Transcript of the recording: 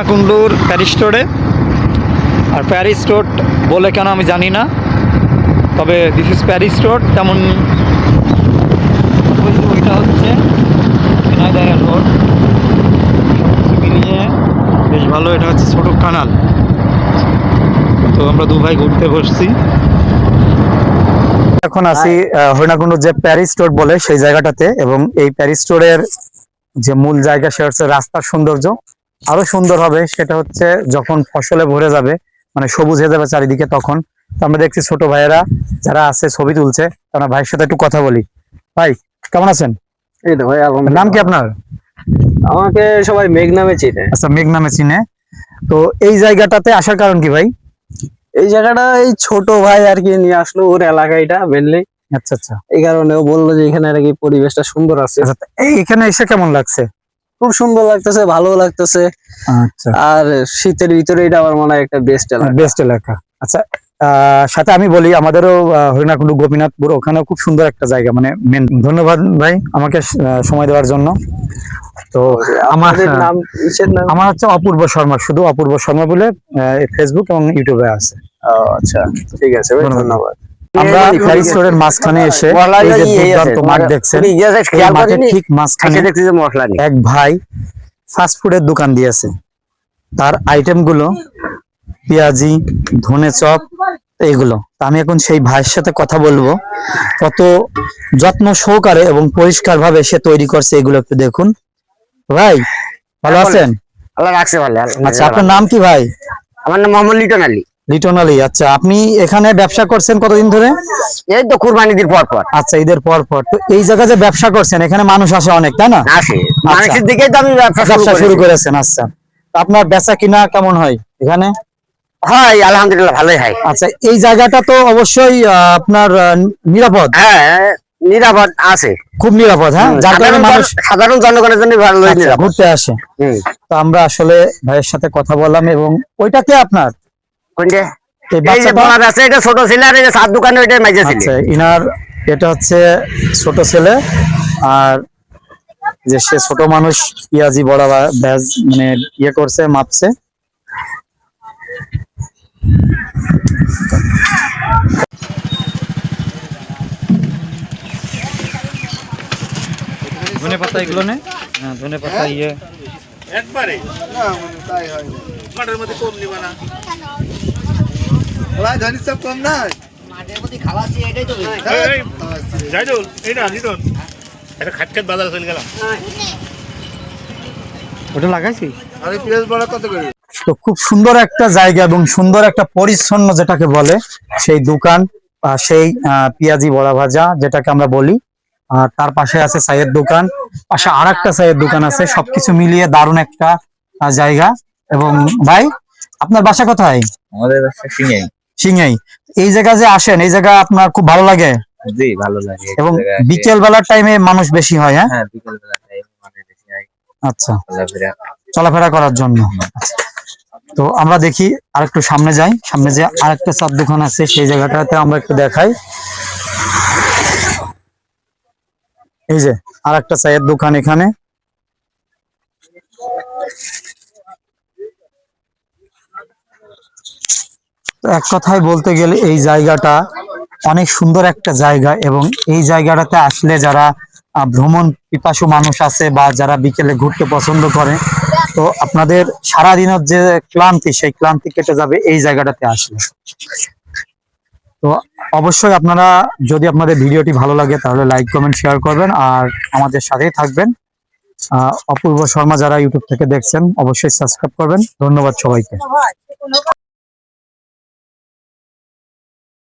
কুন্ডুর Paris রোডে। আর Paris road বলে কেন আমি জানি না, তবে দিস ইজ প্যারিস রোড। তেমন ওইটা হচ্ছে ঝিনাইদহ রোড। মিলিয়ে বেশ ভালো। এটা হচ্ছে ছোট কানাল। তো আমরা দু ভাই ঘুরতে বসছি। এখন আছি হরিণাকুণ্ডুর যে প্যারিস রোড বলে সেই জায়গাটাতে, এবং এই প্যারিস রোডের যে মূল জায়গা সেটা হচ্ছে রাস্তার সৌন্দর্য। আরো সুন্দর হবে সেটা হচ্ছে যখন ফসলে ভরে যাবে, মানে সবুজ হয়ে যাবে চারিদিকে, তখন। তো আমরা দেখছি ছোট ভাইয়েরা যারা আছে ছবি তুলছে। আমরা ভাইয়ের সাথে একটু কথা বলি। ভাই কেমন আছেন? এই তো ভাই, নাম কি আপনার? আমাকে সবাই মেঘ নামে চিনে। আচ্ছা, মেঘ নামে চিনে। তো এই জায়গাটাতে আসার কারণ কি ভাই? এই জায়গাটা এই ছোট ভাই আর কি নিয়ে আসলো, ওর এলাকা এটা মেনলি। আচ্ছা আচ্ছা। এই কারণে ও বললো যে এখানে আর কি পরিবেশটা সুন্দর আছে। আচ্ছা, এখানে এসে কেমন লাগছে? খুব সুন্দর লাগতেছে, ভালো লাগতেছে। আচ্ছা, আর শীতের ভিতরে এটা আমার মনে হয় একটা বেস্ট এলাকা। বেস্ট এলাকা। আচ্ছা, সাথে আমি বলি আমাদেরও হরিণাকুণ্ডু গোপীনাথপুর, ওখানেও খুব সুন্দর একটা জায়গা, মানে মেন। ধন্যবাদ ভাই আমাকে সময় দেওয়ার জন্য। তো আমার হচ্ছে অপূর্ব শর্মা, শুধু অপূর্ব শর্মা বলে ফেসবুক এবং ইউটিউবে আছে। আচ্ছা, ঠিক আছে ভাই, ধন্যবাদ। আমরা প্যারিস রোডের মাঝখানে এসে এই যে দুর্দান্ত মাঠ দেখছেন, এই মাঠের ঠিক মাঝখানে এক ভাই ফাস্ট ফুডের দোকান দিয়েছে। তার আইটেম গুলো পেঁয়াজি, ধনে চপ, এইগুলো। আমি এখন সেই ভাইয়ের সাথে কথা বলবো, কত যত্ন সহকারে এবং পরিষ্কার ভাবে সে তৈরি করছে এগুলো একটু দেখুন। ভাই ভালো আছেন? আল্লাহ রাখছে ভালো। আচ্ছা, আপনার নাম কি ভাই? আমার নাম মোহাম্মদ লিটন আলী। লিটন আলী। আচ্ছা, আপনি এখানে ব্যবসা করছেন কতদিন ধরে? এই তো কুরবানি ঈদের পর পর। আচ্ছা, ঈদের পর পর। তো এই জায়গায় যে ব্যবসা করছেন, এখানে মানুষ আসে অনেক, তাই না? আসে, মানুষের দিকেই তো আমি ব্যবসা শুরু করেছেন। আচ্ছা, আপনার বেচা কিনা কেমন হয় এখানে? হয় আলহামদুলিল্লাহ, ভালোই হয়। আচ্ছা, এই জায়গাটা তো অবশ্যই আপনার নিরাপদ। হ্যাঁ, নিরাপদ আছে, খুব নিরাপদ। হ্যাঁ, যার কারণে মানুষ সাধারণ জনগণের জন্য ভালো ঘুরতে আসে। তো আমরা আসলে ভাইয়ের সাথে কথা বললাম, এবং ওইটা কে আপনার? কোনটা? এই বাচ্চাটা আছে, এটা ছোট ছেলে, আর এটা সাত দোকানে ওইটা মাইজা ছেলে। আচ্ছা, ইনার এটা হচ্ছে ছোট ছেলে। আর যে সে ছোট মানুষ পেঁয়াজি বড়া ব্যাজ মানে ইয়ে করছে, মাপছে। ধনে পাতা এগুলো নে। হ্যাঁ, ধনে পাতা ইয়ে একবারে না, মানে তাই হয় না। মাঠের মধ্যে কম নিবা না ওরা, জানিস সব কম না মাঠের মধ্যে খাওয়াছি, এটাই তো জাইদুল। এইটা লিটন, এটা খাট খাট বাজারে চলে গেলাম। ওটা লাগাইছি। আরে পেঁয়াজ বড়া কত করে? তো খুব সুন্দর একটা জায়গা এবং সুন্দর একটা পরিচ্ছন্ন যেটাকে বলে সেই দোকান, সেই পেঁয়াজি বড়া ভাজা যেটাকে আমরা বলি। আর তার পাশে আছে চায়ের দোকান, পাশে আর একটা চায়ের দোকান আছে। সবকিছু মিলিয়ে দারুণ একটা জায়গা। এবং ভাই, আপনার বাসা কোথায়? আমাদের বাসা সিংহাই। সিংহাই। এই জায়গা যে আসেন, এই জায়গা আপনার খুব ভালো লাগে? জি, ভালো লাগে। এবং বিকেল বেলার টাইমে মানুষ বেশি হয়? হ্যাঁ, হ্যাঁ, বিকেল বেলা টাইমে মানুষ বেশি হয়। আচ্ছা, চলাফেরা চলাফেরা করার জন্য। তো আমরা দেখি আরেকটু সামনে যাই। সামনে যে আরেকটা চার দোকান আছে সেই জায়গাটাতে আমরা একটু দেখাই। এই যে আরেকটা চায়ের দোকান এখানে। তো এক কথায় বলতে গেলে এই জায়গাটা অনেক সুন্দর একটা জায়গা, এবং এই জায়গাটাতে আসলে যারা ভ্রমণ পিপাসু মানুষ আছে বা যারা বিকেলে ঘুরতে পছন্দ করে, তো আপনাদের সারাদিনের যে ক্লান্তি, সেই ক্লান্তি কেটে যাবে এই জায়গাটাতে আসলে। তো অবশ্যই আপনারা, যদি আপনাদের ভিডিওটি ভালো লাগে তাহলে লাইক কমেন্ট শেয়ার করবেন, আর আমাদের সাথেই থাকবেন। অপূর্ব শর্মা যারা ইউটিউব থেকে দেখছেন অবশ্যই সাবস্ক্রাইব করবেন। ধন্যবাদ সবাইকে।